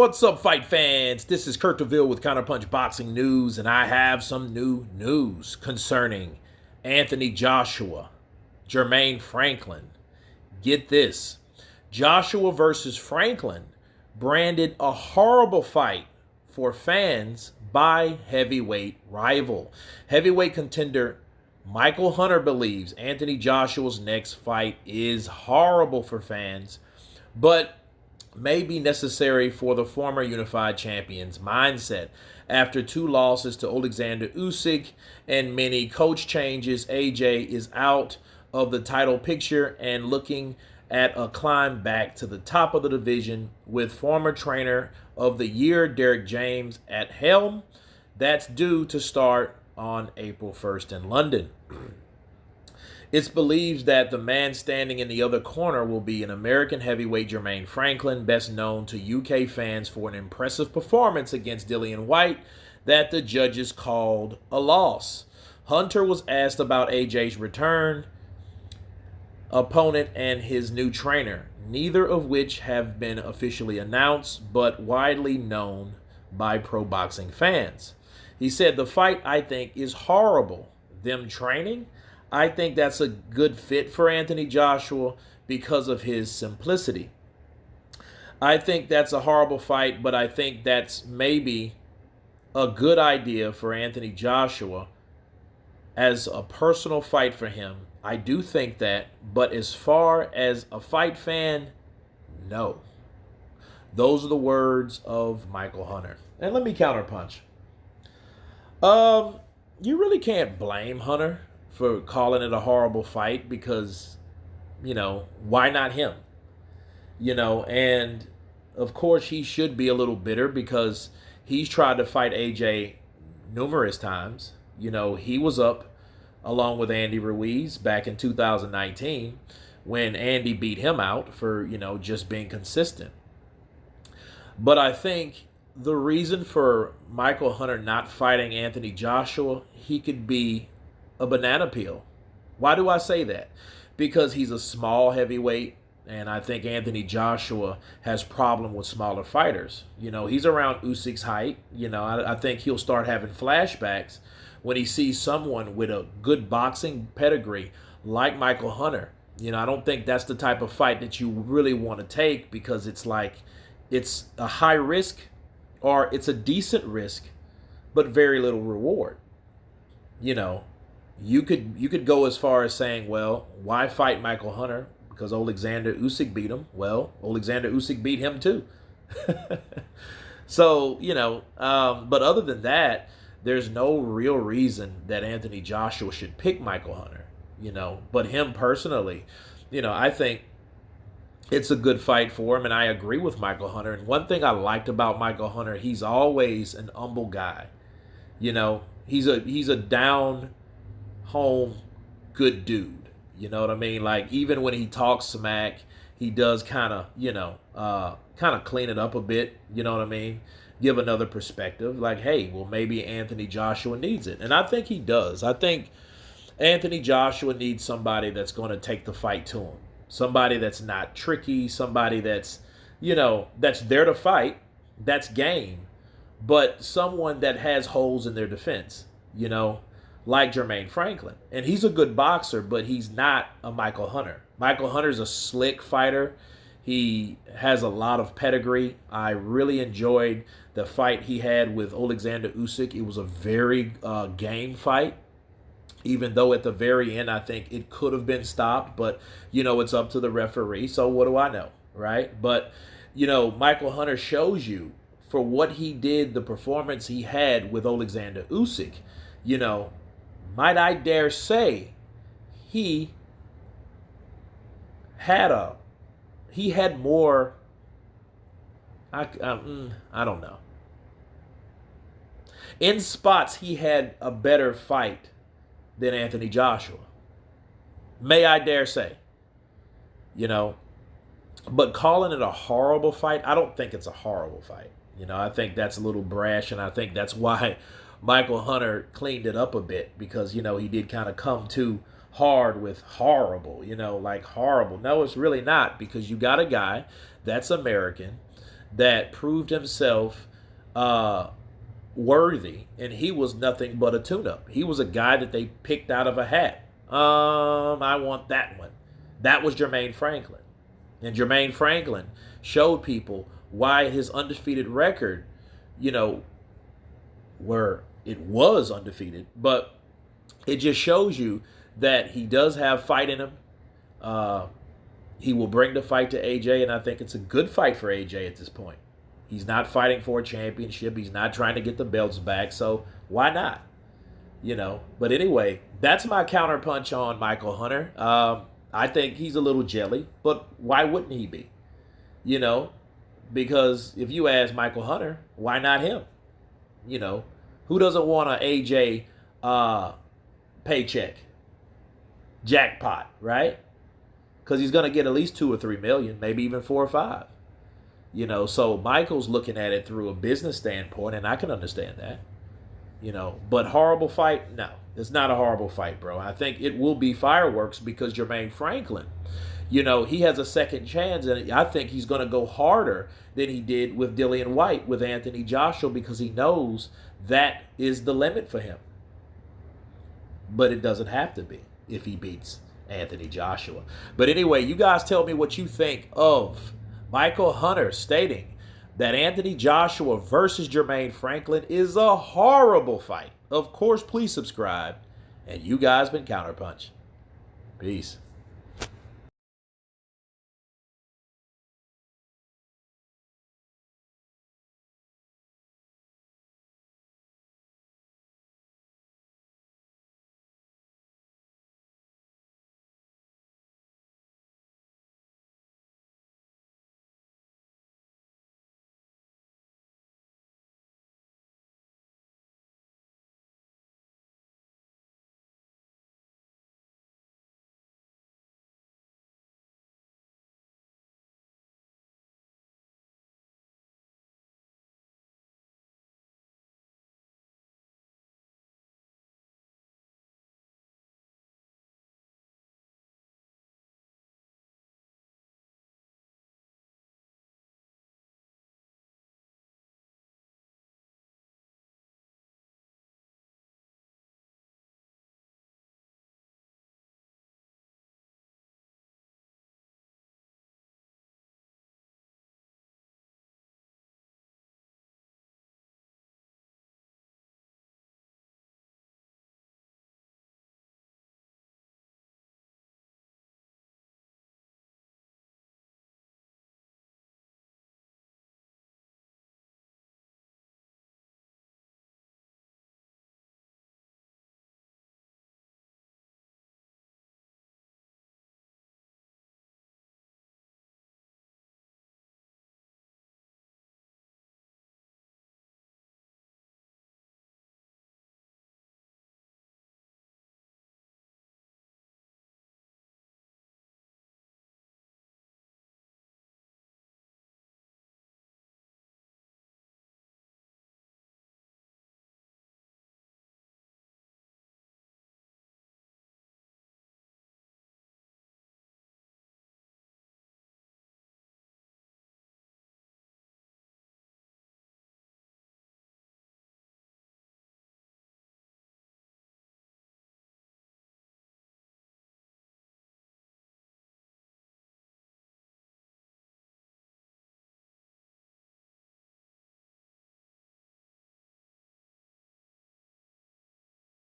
What's up, fight fans? This is Kurt DeVille with Counterpunch Boxing News, and I have some new news concerning Anthony Joshua, Jermaine Franklin. Get this. Joshua versus Franklin branded a horrible fight for fans by heavyweight rival. Heavyweight contender Michael Hunter believes Anthony Joshua's next fight is horrible for fans, but may be necessary for the former unified champion's mindset. After two losses to Alexander Usyk and many coach changes, AJ is out of the title picture and looking at a climb back to the top of the division with former trainer of the year Derek James at helm. That's due to start on April 1st in London. It's believed that the man standing in the other corner will be an American heavyweight Jermaine Franklin, best known to UK fans for an impressive performance against Dillian Whyte that the judges called a loss. Hunter was asked about AJ's return, opponent, and his new trainer, neither of which have been officially announced but widely known by pro boxing fans. He said, "The fight, I think, is horrible. Them training? I think that's a good fit for Anthony Joshua because of his simplicity. I think that's a horrible fight, but I think that's maybe a good idea for Anthony Joshua as a personal fight for him. I do think that, but as far as a fight fan, no." Those are the words of Michael Hunter. And let me counterpunch. You really can't blame Hunter for calling it a horrible fight because, why not him? And of course he should be a little bitter because he's tried to fight AJ numerous times. He was up along with Andy Ruiz back in 2019 when Andy beat him out for, just being consistent. But I think the reason for Michael Hunter not fighting Anthony Joshua, he could be a banana peel. Why do I say that? Because he's a small heavyweight, and I think Anthony Joshua has problem with smaller fighters. He's around Usyk's height. I think he'll start having flashbacks when he sees someone with a good boxing pedigree like Michael Hunter. I don't think that's the type of fight that you really want to take because it's a high risk or it's a decent risk, but very little reward. You could go as far as saying, well, why fight Michael Hunter? Because Alexander Usyk beat him. Well, Alexander Usyk beat him too. So, but other than that, there's no real reason that Anthony Joshua should pick Michael Hunter, But him personally, I think it's a good fight for him, and I agree with Michael Hunter. And one thing I liked about Michael Hunter, he's always an humble guy. He's a down home good dude. You know what I mean? Like, even when he talks smack, he does kind of clean it up a bit. You know what I mean? Give another perspective. Like, hey, well, maybe Anthony Joshua needs it. And I think he does. I think Anthony Joshua needs somebody that's going to take the fight to him. Somebody that's not tricky. Somebody that's, that's there to fight. That's game. But someone that has holes in their defense, like Jermaine Franklin. And he's a good boxer, but he's not a Michael Hunter. Michael Hunter's a slick fighter. He has a lot of pedigree. I really enjoyed the fight he had with Alexander Usyk. It was a very game fight, even though at the very end I think it could have been stopped. But, it's up to the referee. So what do I know, right? But, Michael Hunter shows you for what he did, the performance he had with Alexander Usyk, might I dare say, he had more. I don't know. In spots, he had a better fight than Anthony Joshua. May I dare say, But calling it a horrible fight, I don't think it's a horrible fight. I think that's a little brash, and I think that's why Michael Hunter cleaned it up a bit because, he did kind of come too hard with horrible, like horrible. No, it's really not because you got a guy that's American that proved himself worthy, and he was nothing but a tune-up. He was a guy that they picked out of a hat. I want that one. That was Jermaine Franklin. And Jermaine Franklin showed people why his undefeated record, where it was undefeated, but it just shows you that he does have fight in him. He will bring the fight to AJ, and I think it's a good fight for AJ at this point. He's not fighting for a championship. He's not trying to get the belts back, so why not? But anyway, that's my counterpunch on Michael Hunter. I think he's a little jelly, but why wouldn't he be? Because if you ask Michael Hunter, why not him? Who doesn't want an AJ paycheck? Jackpot, right? Because he's going to get at least 2 or 3 million, maybe even 4 or 5. So Michael's looking at it through a business standpoint, and I can understand that. But horrible fight? No, it's not a horrible fight, bro. I think it will be fireworks because Jermaine Franklin, he has a second chance, and I think he's going to go harder than he did with Dillian White, with Anthony Joshua, because he knows that is the limit for him. But it doesn't have to be if he beats Anthony Joshua. But anyway, you guys tell me what you think of Michael Hunter stating that Anthony Joshua versus Jermaine Franklin is a horrible fight. Of course, please subscribe. And you guys been Counterpunched. Peace.